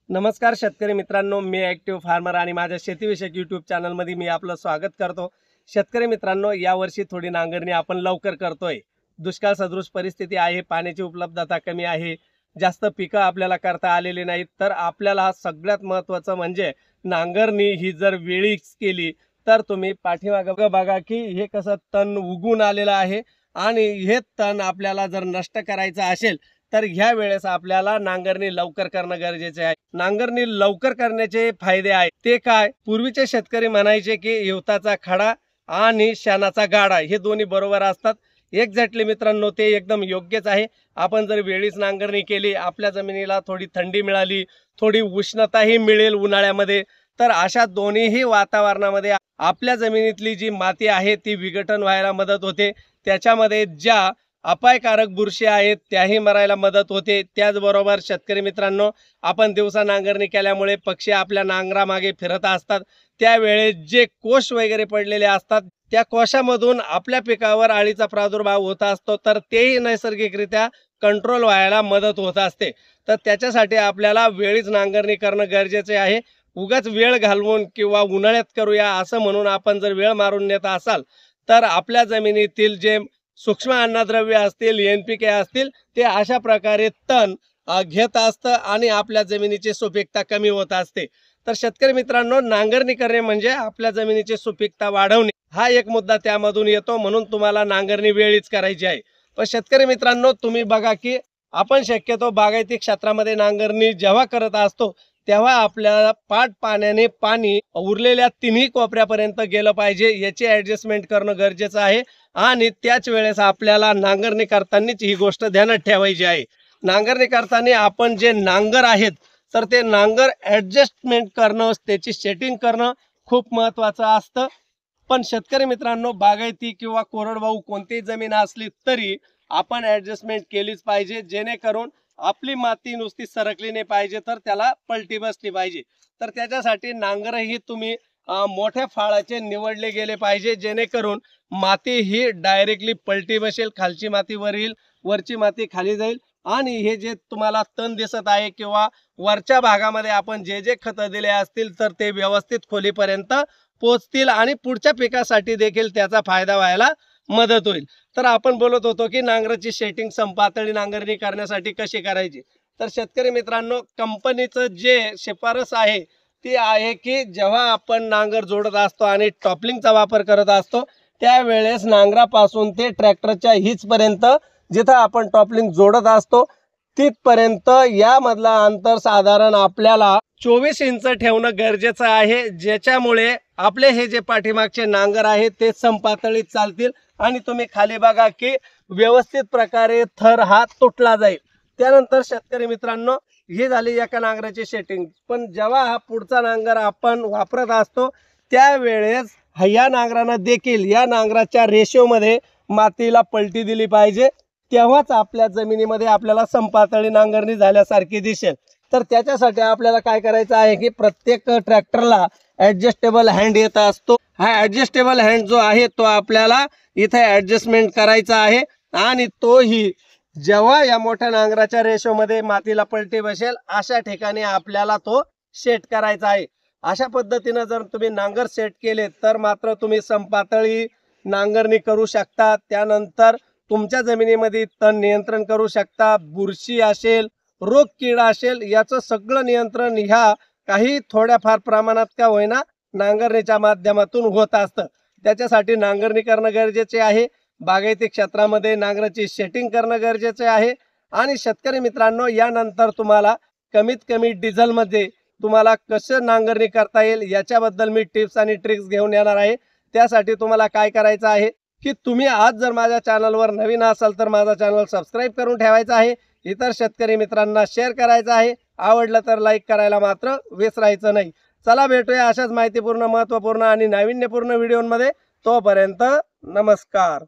नमस्कार शेतकरी मित्रांनो, मी ॲक्टिव्ह फार्मर आणि माझ्या शेतीविषयक यूट्यूब चॅनलमध्ये मी आपलं स्वागत करतो। शेतकरी मित्रांनो, यावर्षी थोडी नांगरणी आपण लवकर करतोय। दुष्काळ सदृश परिस्थिती आहे, पाण्याची उपलब्धता कमी आहे, जास्त पिकं आपल्याला करता आलेली नाहीत। तर आपल्याला सगळ्यात महत्त्वाचं म्हणजे नांगरणी ही जर वेळीच केली तर तुम्ही पाठीमागे बघा की हे कसं तण उगून आलेलं आहे आणि हे तण आपल्याला जर नष्ट करायचं असेल तर ह्या वेळेस आपल्याला नांगरणी लवकर करणं गरजेचे आहे। नांगरणी लवकर करण्याचे फायदे आहेत ते काय? पूर्वीचे शेतकरी म्हणायचे की हिवताचा खडा आणि शेणाचा गाडा हे दोन्ही बरोबर असतात। एक्झॅक्टली मित्रांनो, ते एकदम योग्यच आहे। आपण जर वेळीच नांगरणी केली, आपल्या जमिनीला थोडी थंडी मिळाली, थोडी उष्णताही मिळेल उन्हाळ्यामध्ये, तर अशा दोन्हीही वातावरणामध्ये आपल्या जमिनीतली जी माती आहे ती विघटन व्हायला मदत होते। त्याच्यामध्ये ज्या अपायकारक बुरशी आहेत त्याही मरायला मदत होते। त्याचबरोबर शेतकरी मित्रांनो, आपण दिवसा नांगरणी केल्यामुळे पक्षी आपल्या नांगरामागे फिरत असतात, त्यावेळेस जे कोश वगैरे पडलेले असतात त्या कोशामधून आपल्या पिकावर अळीचा प्रादुर्भाव होत असतो, तर तेही नैसर्गिकरित्या कंट्रोल व्हायला मदत होत असते। तर त्याच्यासाठी आपल्याला वेळीच नांगरणी करणं गरजेचे आहे। उगाच वेळ घालवून किंवा उन्हाळ्यात करूया असं म्हणून आपण जर वेळ मारून नेत असाल तर आपल्या जमिनीतील जे सूक्ष्म अन्नद्रव्य असतील, NPK असतील, ते अशा प्रकारे तण घेत असतं आणि आपल्या जमिनीची सुपीकता कमी होत असते। तर शेतकरी मित्रांनो, नांगरणी करणे म्हणजे आपल्या जमिनीची सुपीकता वाढवणे हा एक मुद्दा त्यामधून येतो, म्हणून तुम्हाला नांगरणी वेळीच करायची आहे। पण शेतकरी मित्रांनो, तुम्ही बघा की आपण शक्यतो बागायती क्षेत्रामध्ये नांगरणी जेव्हा करत असतो तेव्हा आपल्याला पाट पाण्याने पाणी उरलेल्या तिन्ही कोपऱ्यापर्यंत गेलं पाहिजे, याची ॲडजस्टमेंट करणं गरजेचं आहे। आणि त्याच वेळेस आपल्याला नांगरणी करतानाच ही गोष्ट ध्यानात ठेवायची आहे। नांगरणी करताना आपण जे नांगर आहेत तर ते नांगर ॲडजस्टमेंट करणं, त्याची सेटिंग करणं खूप महत्त्वाचं असतं। पण शेतकरी मित्रांनो, बागायती किंवा कोरडवाहू कोणतीही जमीन असली तरी आपण ॲडजस्टमेंट केलीच पाहिजे, जेणेकरून आपली माती नुसती सरकली नाही पाहिजे, तर त्याला पलटी बसली पाहिजे। तर त्याच्यासाठी नांगरही तुम्ही मोठ्या फाळाचे निवडले गेले पाहिजे, जेणेकरून माती ही डायरेक्टली पलटी बसेल, खालची माती वर येईल, वरची माती खाली जाईल आणि हे जे तुम्हाला तण दिसत आहे किंवा वरच्या भागामध्ये आपण जे जे खतं दिले असतील तर ते व्यवस्थित खोलीपर्यंत पोहोचतील आणि पुढच्या पिकासाठी देखील त्याचा फायदा व्हायला मदत होईल। तर आपण बोलत होतो की नांगराची सेटिंग समपातळी नांगरणी करण्यासाठी कशी करायची। तर शेतकरी मित्रांनो, कंपनीचं जे शिफारस आहे ती आहे की जेव्हा आपण नांगर जोडत असतो आणि टॉपलिंगचा वापर करत असतो त्यावेळेस नांगरापासून ते ट्रॅक्टरच्या हिचपर्यंत जिथं आपण टॉपलिंग जोडत असतो तिथपर्यंत यामधला अंतर साधारण आपल्याला 24 इंच ठेवणं गरजेचं आहे, ज्याच्यामुळे आपले हे जे पाठीमागचे नांगर आहेत ते समपातळीत चालतील आणि तुम्ही खाली बघा की व्यवस्थित प्रकारे थर हा तुटला जाईल। त्यानंतर शेतकरी मित्रांनो, ही झाली एका नांगराची सेटिंग। पण जेव्हा हा पुढचा नांगर आपण वापरत असतो त्यावेळेस या नांगरांना देखील या नांगराच्या रेशोमध्ये मातीला पलटी दिली पाहिजे, तेव्हाच आपल्या जमिनीमध्ये आपल्याला समपातळी नांगरणी झाल्यासारखी दिसेल। तर त्याच्यासाठी आपल्याला काय करायचं आहे की प्रत्येक ट्रॅक्टरला ॲडजस्टेबल हँड येत असतो। हा ॲडजस्टेबल हँड जो आहे तो आपल्याला इथे ॲडजस्टमेंट करायचा आहे आणि तोही जेव्हा या मोठ्या नांगराच्या रेशोमध्ये मातीला पलटी बसेल अशा ठिकाणी आपल्याला तो सेट करायचा आहे। अशा पद्धतीने जर तुम्ही नांगर सेट केले तर मात्र तुम्ही समपातळी नांगरणी करू शकता। त्यानंतर तुमच्या जमिनीमध्ये तण नियंत्रण करू शकता, बुरशी असेल, रोग कीड असेल, याचं सगळं नियंत्रण ह्या काही थोड्याफार प्रमाणात का होईना नांगरणीच्या माध्यमातून होत असतं। त्याच्यासाठी नांगरणी करणं गरजेचे आहे, बागायती क्षेत्रामध्ये नांगराची सेटिंग करणं गरजेचे आहे। आणि शेतकरी मित्रांनो, यानंतर तुम्हाला कमीत कमी डिझेलमध्ये तुम्हाला कसं नांगरणी करता येईल याच्याबद्दल मी टिप्स आणि ट्रिक्स घेऊन येणार आहे। त्यासाठी तुम्हाला काय करायचं आहे की तुम्ही आज जर माझ्या चॅनलवर नवीन असाल तर माझा चॅनल सबस्क्राईब करून ठेवायचा आहे, इतर शेतकरी मित्रांना शेअर करायचं आहे, आवडलं तर लाईक करायला मात्र विसरायचं नाही। चला भेटूया अशाच माहितीपूर्ण, महत्त्वपूर्ण आणि नाविन्यपूर्ण व्हिडिओमध्ये। तोपर्यंत नमस्कार।